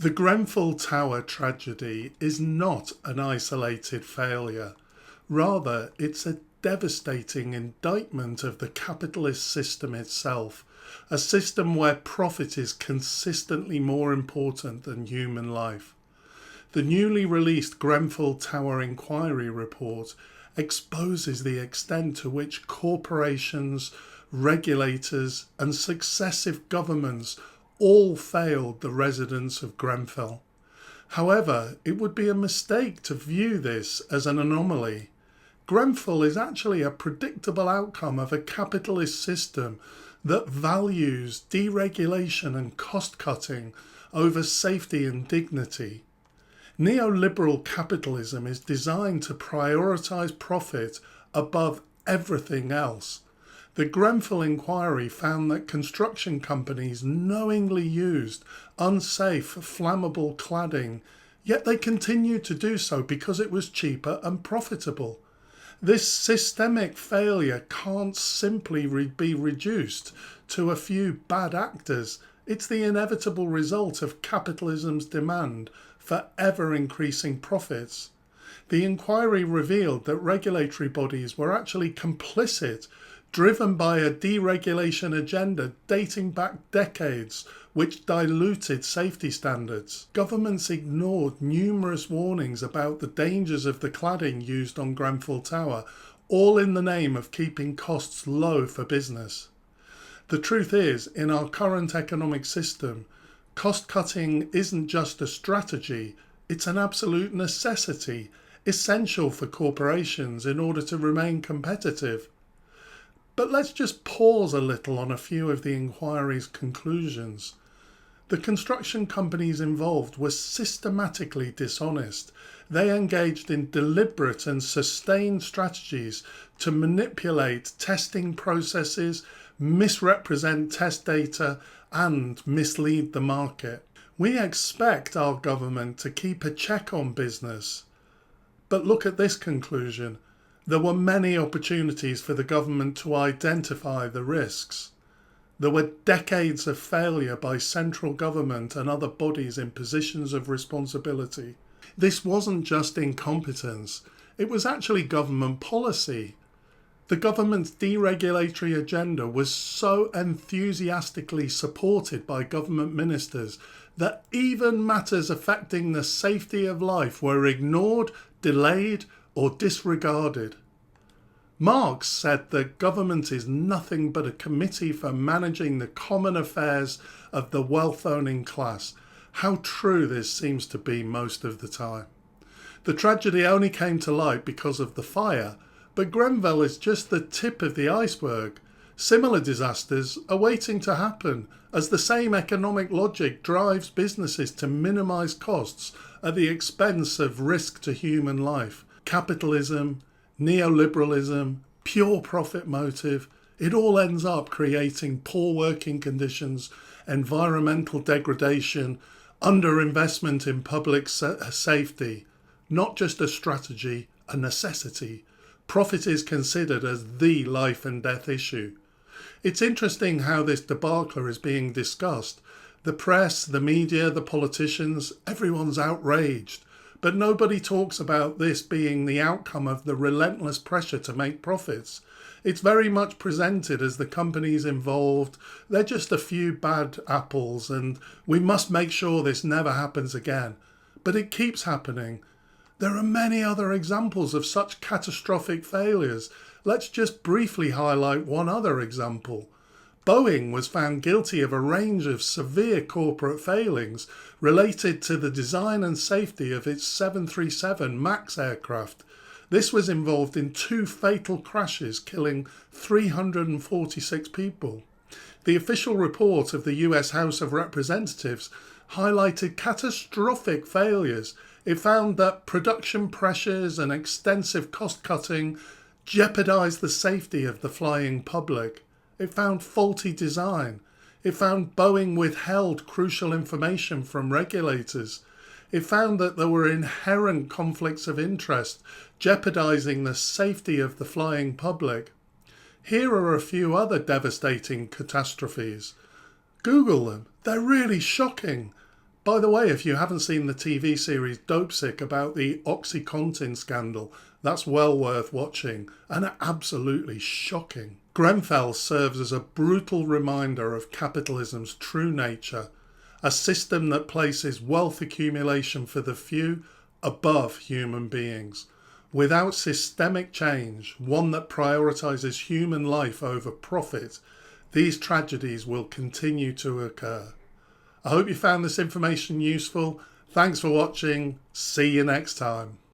The Grenfell Tower tragedy is not an isolated failure. Rather, it's a devastating indictment of the capitalist system itself, a system where profit is consistently more important than human life. The newly released Grenfell Tower inquiry report exposes the extent to which corporations, regulators, and successive governments all failed the residents of Grenfell. However, it would be a mistake to view this as an anomaly. Grenfell is actually a predictable outcome of a capitalist system that values deregulation and cost-cutting over safety and dignity. Neoliberal capitalism is designed to prioritise profit above everything else. The Grenfell inquiry found that construction companies knowingly used unsafe, flammable cladding, yet they continued to do so because it was cheaper and profitable. This systemic failure can't simply be reduced to a few bad actors. It's the inevitable result of capitalism's demand for ever-increasing profits. The inquiry revealed that regulatory bodies were actually complicit, driven by a deregulation agenda dating back decades, which diluted safety standards. Governments ignored numerous warnings about the dangers of the cladding used on Grenfell Tower, all in the name of keeping costs low for business. The truth is, in our current economic system, cost-cutting isn't just a strategy, it's an absolute necessity, essential for corporations in order to remain competitive. But let's just pause a little on a few of the inquiry's conclusions. The construction companies involved were systematically dishonest. They engaged in deliberate and sustained strategies to manipulate testing processes, misrepresent test data, and mislead the market. We expect our government to keep a check on business. But look at this conclusion. There were many opportunities for the government to identify the risks. There were decades of failure by central government and other bodies in positions of responsibility. This wasn't just incompetence, it was actually government policy. The government's deregulatory agenda was so enthusiastically supported by government ministers that even matters affecting the safety of life were ignored, delayed, or disregarded. Marx said that government is nothing but a committee for managing the common affairs of the wealth-owning class. How true this seems to be most of the time. The tragedy only came to light because of the fire, but Grenfell is just the tip of the iceberg. Similar disasters are waiting to happen as the same economic logic drives businesses to minimise costs at the expense of risk to human life. Capitalism, neoliberalism, pure profit motive, it all ends up creating poor working conditions, environmental degradation, underinvestment in public safety. Not just a strategy, a necessity. Profit is considered as the life and death issue. It's interesting how this debacle is being discussed. The press, the media, the politicians, everyone's outraged. But nobody talks about this being the outcome of the relentless pressure to make profits. It's very much presented as the companies involved, they're just a few bad apples and we must make sure this never happens again. But it keeps happening. There are many other examples of such catastrophic failures. Let's just briefly highlight one other example. Boeing was found guilty of a range of severe corporate failings related to the design and safety of its 737 MAX aircraft. This was involved in 2 fatal crashes, killing 346 people. The official report of the US House of Representatives highlighted catastrophic failures. It found that production pressures and extensive cost-cutting jeopardized the safety of the flying public. It found faulty design. It found Boeing withheld crucial information from regulators. It found that there were inherent conflicts of interest, jeopardizing the safety of the flying public. Here are a few other devastating catastrophes. Google them. They're really shocking. By the way, if you haven't seen the TV series Dopesick about the OxyContin scandal, that's well worth watching and absolutely shocking. Grenfell serves as a brutal reminder of capitalism's true nature, a system that places wealth accumulation for the few above human beings. Without systemic change, one that prioritises human life over profit, these tragedies will continue to occur. I hope you found this information useful. Thanks for watching. See you next time.